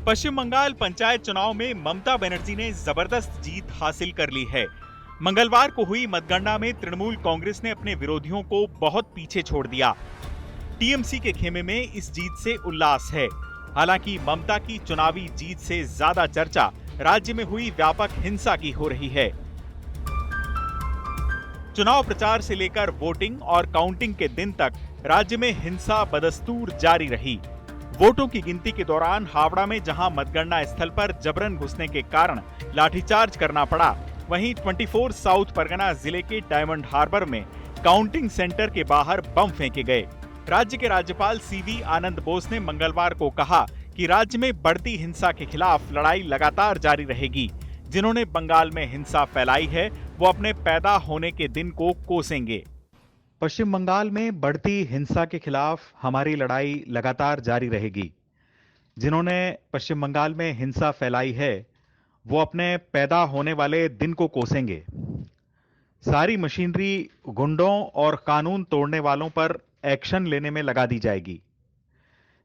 पश्चिम बंगाल पंचायत चुनाव में ममता बनर्जी ने जबरदस्त जीत हासिल कर ली है। मंगलवार को हुई मतगणना में तृणमूल कांग्रेस ने अपने विरोधियों को बहुत पीछे छोड़ दिया। टीएमसी के खेमे में इस जीत से उल्लास है। हालांकि ममता की चुनावी जीत से ज्यादा चर्चा राज्य में हुई व्यापक हिंसा की हो रही है। चुनाव प्रचार से लेकर वोटिंग और काउंटिंग के दिन तक राज्य में हिंसा बदस्तूर जारी रही। वोटों की गिनती के दौरान हावड़ा में जहां मतगणना स्थल पर जबरन घुसने के कारण लाठीचार्ज करना पड़ा, वहीं 24 साउथ परगना जिले के डायमंड हार्बर में काउंटिंग सेंटर के बाहर बम फेंके गए। राज्य के राज्यपाल सीवी आनंद बोस ने मंगलवार को कहा कि राज्य में बढ़ती हिंसा के खिलाफ लड़ाई लगातार जारी रहेगी। जिन्होंने बंगाल में हिंसा फैलाई है वो अपने पैदा होने के दिन को कोसेंगे। पश्चिम बंगाल में बढ़ती हिंसा के खिलाफ हमारी लड़ाई लगातार जारी रहेगी। जिन्होंने पश्चिम बंगाल में हिंसा फैलाई है वो अपने पैदा होने वाले दिन को कोसेंगे। सारी मशीनरी गुंडों और कानून तोड़ने वालों पर एक्शन लेने में लगा दी जाएगी।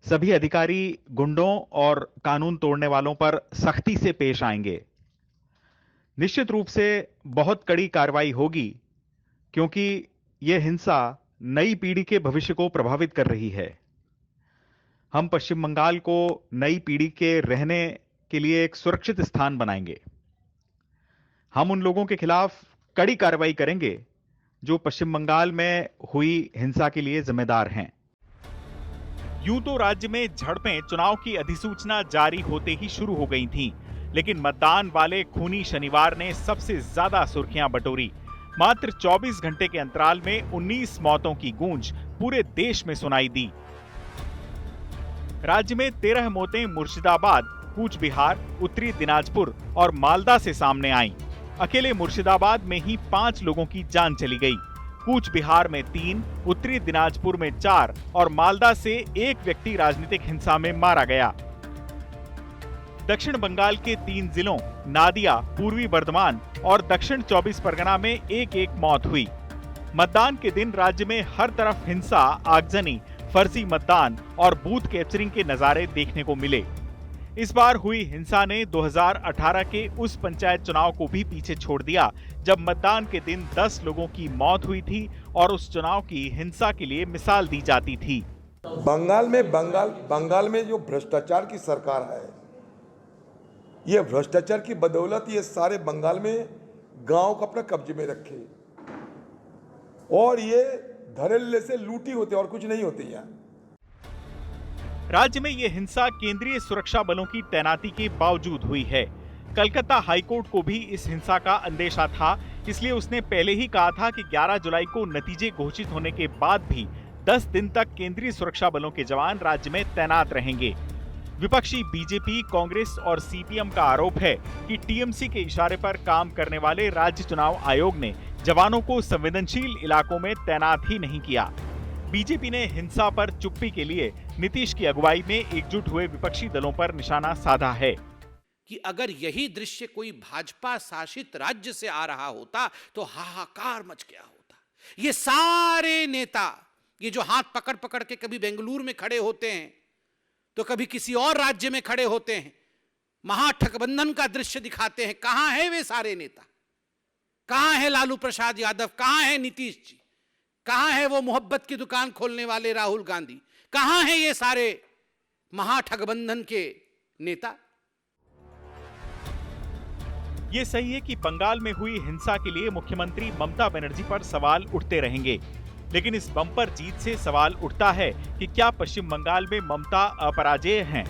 सभी अधिकारी गुंडों और कानून तोड़ने वालों पर सख्ती से पेश आएंगे। निश्चित रूप से बहुत कड़ी कार्रवाई होगी, क्योंकि यह हिंसा नई पीढ़ी के भविष्य को प्रभावित कर रही है। हम पश्चिम बंगाल को नई पीढ़ी के रहने के लिए एक सुरक्षित स्थान बनाएंगे। हम उन लोगों के खिलाफ कड़ी कार्रवाई करेंगे जो पश्चिम बंगाल में हुई हिंसा के लिए जिम्मेदार हैं। यूं तो राज्य में झड़पें चुनाव की अधिसूचना जारी होते ही शुरू हो गई थीं, लेकिन मतदान वाले खूनी शनिवार ने सबसे ज्यादा सुर्खियां बटोरी। मात्र 24 घंटे के अंतराल में 19 मौतों की गूंज पूरे देश में सुनाई दी। राज्य में 13 मौतें मुर्शिदाबाद, कूच बिहार, उत्तरी दिनाजपुर और मालदा से सामने आईं। अकेले मुर्शिदाबाद में ही 5 लोगों की जान चली गई। कूच बिहार में 3, उत्तरी दिनाजपुर में 4 और मालदा से 1 व्यक्ति राजनीतिक हिंसा में मारा गया। दक्षिण बंगाल के 3 जिलों नादिया, पूर्वी बर्धमान और दक्षिण 24 परगना में 1-1 मौत हुई। मतदान के दिन राज्य में हर तरफ हिंसा, आगजनी, फर्जी मतदान और बूथ कैप्चरिंग के नजारे देखने को मिले। इस बार हुई हिंसा ने 2018 के उस पंचायत चुनाव को भी पीछे छोड़ दिया, जब मतदान के दिन 10 लोगों की मौत हुई थी और उस चुनाव की हिंसा के लिए मिसाल दी जाती थी। बंगाल में जो भ्रष्टाचार की सरकार है, ये भ्रष्टाचार की बदौलत ये सारे बंगाल में गांव को अपने कब्जे में रखे और ये धड़ल्ले से लूटी होते और कुछ नहीं होती यहाँ। राज्य में ये हिंसा केंद्रीय सुरक्षा बलों की तैनाती के बावजूद हुई है। कलकत्ता हाईकोर्ट को भी इस हिंसा का अंदेशा था, इसलिए उसने पहले ही कहा था कि 11 जुलाई को नतीजे घोषित होने के बाद भी 10 दिन तक केंद्रीय सुरक्षा बलों के जवान राज्य में तैनात रहेंगे। विपक्षी बीजेपी, कांग्रेस और सीपीएम का आरोप है कि टीएमसी के इशारे पर काम करने वाले राज्य चुनाव आयोग ने जवानों को संवेदनशील इलाकों में तैनात ही नहीं किया। बीजेपी ने हिंसा पर चुप्पी के लिए नीतीश की अगुवाई में एकजुट हुए विपक्षी दलों पर निशाना साधा है कि अगर यही दृश्य कोई भाजपा शासित राज्य से आ रहा होता तो हाहाकार मच गया होता। ये सारे नेता, ये जो हाथ पकड़ पकड़ के कभी बेंगलुरु में खड़े होते हैं तो कभी किसी और राज्य में खड़े होते हैं, महागठबंधन का दृश्य दिखाते हैं। कहां है वे सारे नेता? कहां है लालू प्रसाद यादव? कहां है नीतीश जी? कहां है वो मोहब्बत की दुकान खोलने वाले राहुल गांधी? कहां है ये सारे महागठबंधन के नेता? ये सही है कि बंगाल में हुई हिंसा के लिए मुख्यमंत्री ममता बनर्जी पर सवाल उठते रहेंगे, लेकिन इस बम्पर जीत से सवाल उठता है कि क्या पश्चिम बंगाल में ममता अपराजेय हैं?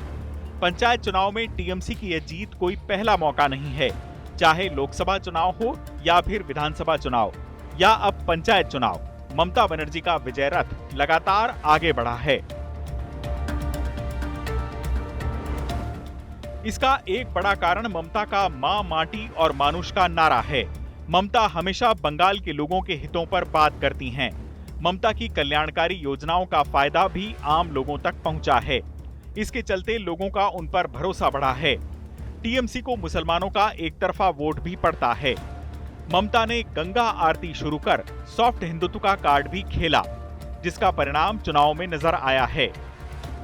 पंचायत चुनाव में टीएमसी की यह जीत कोई पहला मौका नहीं है। चाहे लोकसभा चुनाव हो या फिर विधानसभा चुनाव या अब पंचायत चुनाव, ममता बनर्जी का विजय रथ लगातार आगे बढ़ा है। इसका एक बड़ा कारण ममता का मां माटी और मानुष का नारा है। ममता हमेशा बंगाल के लोगों के हितों पर बात करती हैं। ममता की कल्याणकारी योजनाओं का फायदा भी आम लोगों तक पहुंचा है। इसके चलते लोगों का उन पर भरोसा बढ़ा है। टीएमसी को मुसलमानों का एक तरफा वोट भी पड़ता है। ममता ने गंगा आरती शुरू कर सॉफ्ट हिंदुत्व का कार्ड भी खेला, जिसका परिणाम चुनाव में नजर आया है।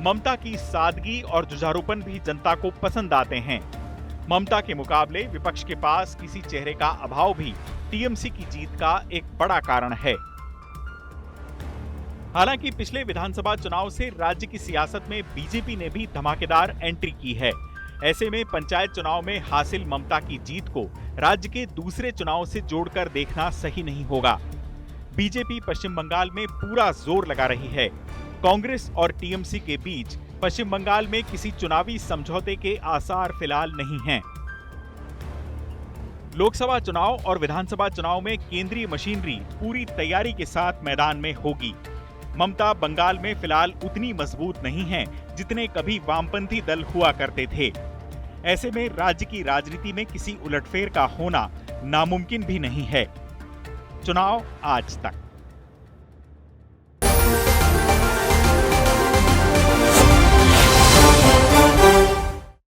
ममता की सादगी और जुझारूपन भी जनता को पसंद आते हैं। ममता के मुकाबले विपक्ष के पास किसी चेहरे का अभाव भी टीएमसी की जीत का एक बड़ा कारण है। हालांकि पिछले विधानसभा चुनाव से राज्य की सियासत में बीजेपी ने भी धमाकेदार एंट्री की है। ऐसे में पंचायत चुनाव में हासिल ममता की जीत को राज्य के दूसरे चुनाव से जोड़कर देखना सही नहीं होगा। बीजेपी पश्चिम बंगाल में पूरा जोर लगा रही है। कांग्रेस और टीएमसी के बीच पश्चिम बंगाल में किसी चुनावी समझौते के आसार फिलहाल नहीं हैं। लोकसभा चुनाव और विधानसभा चुनाव में केंद्रीय मशीनरी पूरी तैयारी के साथ मैदान में होगी। ममता बंगाल में फिलहाल उतनी मजबूत नहीं है जितने कभी वामपंथी दल हुआ करते थे। ऐसे में राज्य की राजनीति में किसी उलटफेर का होना नामुमकिन भी नहीं है। चुनाव आज तक।